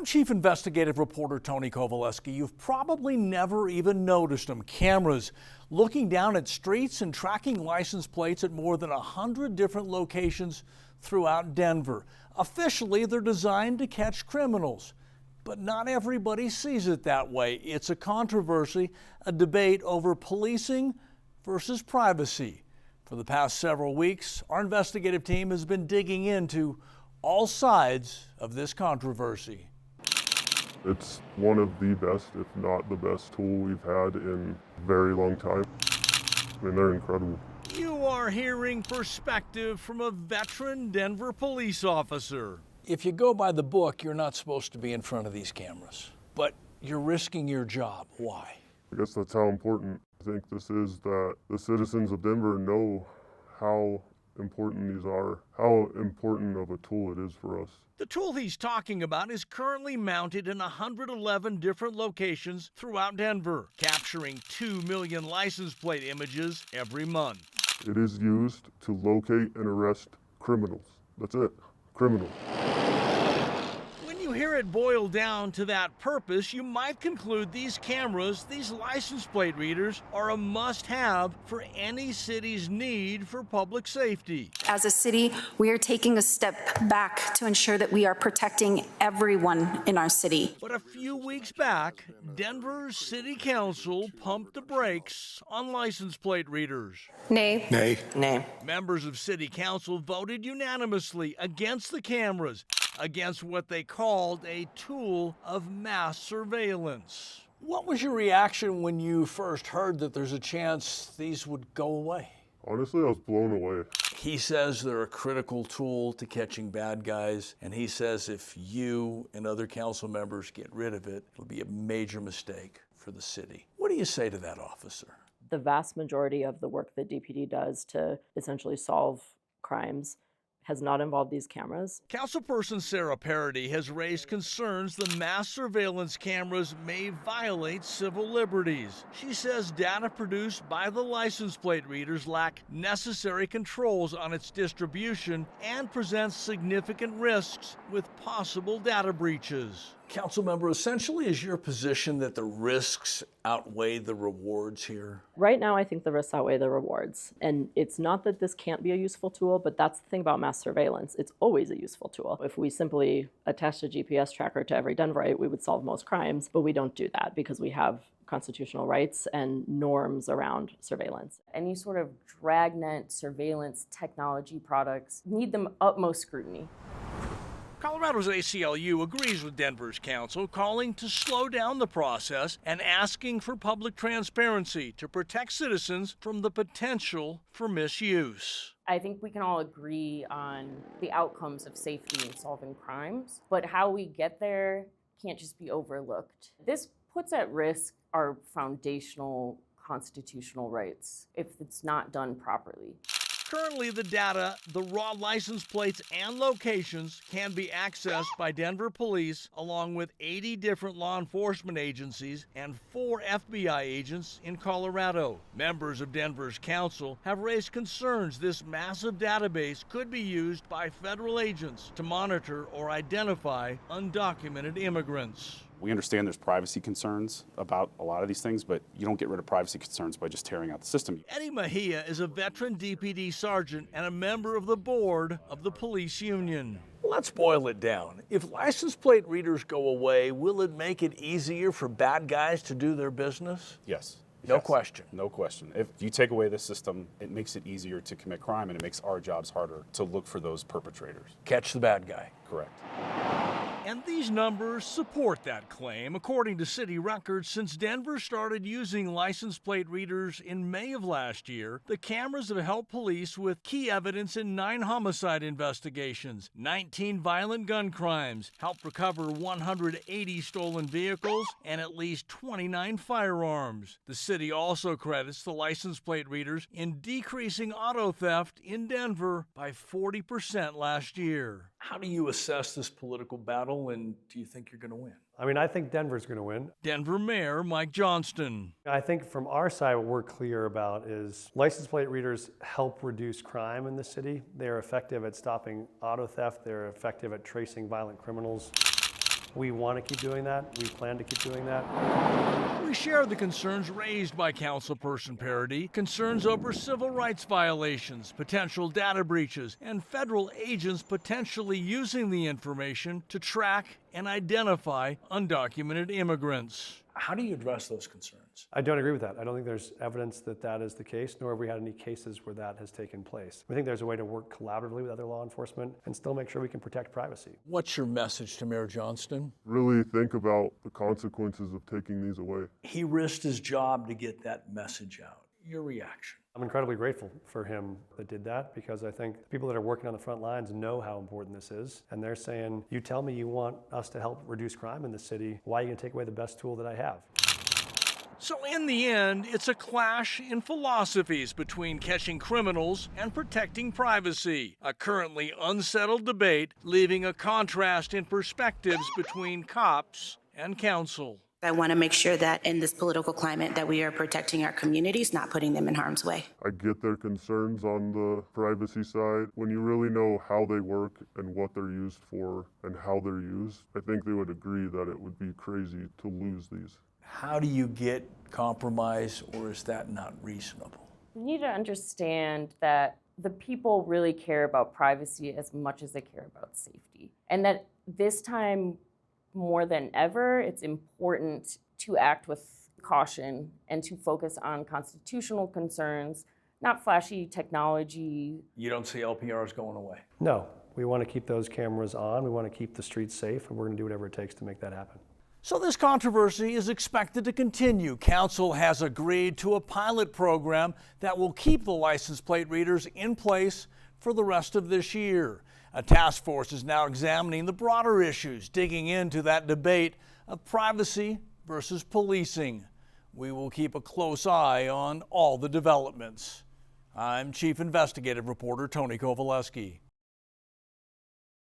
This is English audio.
I'm Chief Investigative Reporter Tony Kovaleski. You've probably never even noticed them. Cameras looking down at streets and tracking license plates at more than 100 different locations throughout Denver. Officially, they're designed to catch criminals, but not everybody sees it that way. It's a controversy, a debate over policing versus privacy. For the past several weeks, our investigative team has been digging into all sides of this controversy. It's one of the best, if not the best tool we've had in a very long time. I mean, they're incredible. You are hearing perspective from a veteran Denver police officer. If you go by the book, you're not supposed to be in front of these cameras, but you're risking your job. Why? I guess that's how important I think this is, that the citizens of Denver know how important these are, how important of a tool it is for us. The tool he's talking about is currently mounted in 111 different locations throughout Denver, capturing 2 million license plate images every month. It is used to locate and arrest criminals. That's it, criminals. When you hear it boiled down to that purpose, you might conclude these cameras, these license plate readers, are a must-have for any city's need for public safety. As a city, we are taking a step back to ensure that we are protecting everyone in our city. But a few weeks back, Denver's City Council pumped the brakes on license plate readers. Nay. Nay. Nay. Members of City Council voted unanimously against the cameras, against what they called a tool of mass surveillance. What was your reaction when you first heard that there's a chance these would go away? Honestly, I was blown away. He says they're a critical tool to catching bad guys, and he says if you and other council members get rid of it, it'll be a major mistake for the city. What do you say to that, officer? The vast majority of the work that DPD does to essentially solve crimes has not involved these cameras. Councilperson Sarah Parody has raised concerns the mass surveillance cameras may violate civil liberties. She says data produced by the license plate readers lack necessary controls on its distribution and presents significant risks with possible data breaches. Councilmember, essentially is your position that the risks outweigh the rewards here? Right now, I think the risks outweigh the rewards. And it's not that this can't be a useful tool, but that's the thing about mass surveillance. It's always a useful tool. If we simply attached a GPS tracker to every Denverite, we would solve most crimes, but we don't do that because we have constitutional rights and norms around surveillance. Any sort of dragnet surveillance technology products need the utmost scrutiny. Colorado's ACLU agrees with Denver's council, calling to slow down the process and asking for public transparency to protect citizens from the potential for misuse. I think we can all agree on the outcomes of safety in solving crimes, but how we get there can't just be overlooked. This puts at risk our foundational constitutional rights if it's not done properly. Currently, the data, the raw license plates and locations can be accessed by Denver police along with 80 different law enforcement agencies and 4 FBI agents in Colorado. Members of Denver's council have raised concerns this massive database could be used by federal agents to monitor or identify undocumented immigrants. We understand there's privacy concerns about a lot of these things, but you don't get rid of privacy concerns by just tearing out the system. Eddie Mejia is a veteran DPD sergeant and a member of the board of the police union. Let's boil it down. If license plate readers go away, will it make it easier for bad guys to do their business? Yes. No question. No question. If you take away this system, it makes it easier to commit crime and it makes our jobs harder to look for those perpetrators. Catch the bad guy. Correct. And these numbers support that claim. According to city records, since Denver started using license plate readers in May of last year, the cameras have helped police with key evidence in 9 homicide investigations, 19 violent gun crimes, helped recover 180 stolen vehicles, and at least 29 firearms. The city also credits the license plate readers in decreasing auto theft in Denver by 40% last year. How do you assess this political battle, and do you think you're going to win? I mean, I think Denver's going to win. Denver Mayor Mike Johnston. I think from our side, what we're clear about is license plate readers help reduce crime in the city. They're effective at stopping auto theft. They're effective at tracing violent criminals. We want to keep doing that. We plan to keep doing that. We share the concerns raised by Councilperson Parody, concerns over civil rights violations, potential data breaches, and federal agents potentially using the information to track and identify undocumented immigrants. How do you address those concerns? I don't agree with that. I don't think there's evidence that that is the case, nor have we had any cases where that has taken place. We think there's a way to work collaboratively with other law enforcement and still make sure we can protect privacy. What's your message to Mayor Johnston? Really think about the consequences of taking these away. He risked his job to get that message out. Your reaction? I'm incredibly grateful for him that did that, because I think the people that are working on the front lines know how important this is. And they're saying, you tell me you want us to help reduce crime in the city, why are you going to take away the best tool that I have? So in the end, it's a clash in philosophies between catching criminals and protecting privacy. A currently unsettled debate, leaving a contrast in perspectives between cops and council. I want to make sure that in this political climate that we are protecting our communities, not putting them in harm's way. I get their concerns on the privacy side. When you really know how they work and what they're used for and how they're used, I think they would agree that it would be crazy to lose these. How do you get compromise, or is that not reasonable? We need to understand that the people really care about privacy as much as they care about safety. And that this time, more than ever, it's important to act with caution and to focus on constitutional concerns, not flashy technology. You don't see LPRs going away? No, we want to keep those cameras on. We want to keep the streets safe, and we're going to do whatever it takes to make that happen. So this controversy is expected to continue. Council has agreed to a pilot program that will keep the license plate readers in place for the rest of this year. A task force is now examining the broader issues, digging into that debate of privacy versus policing. We will keep a close eye on all the developments. I'm Chief Investigative Reporter Tony Kovaleski.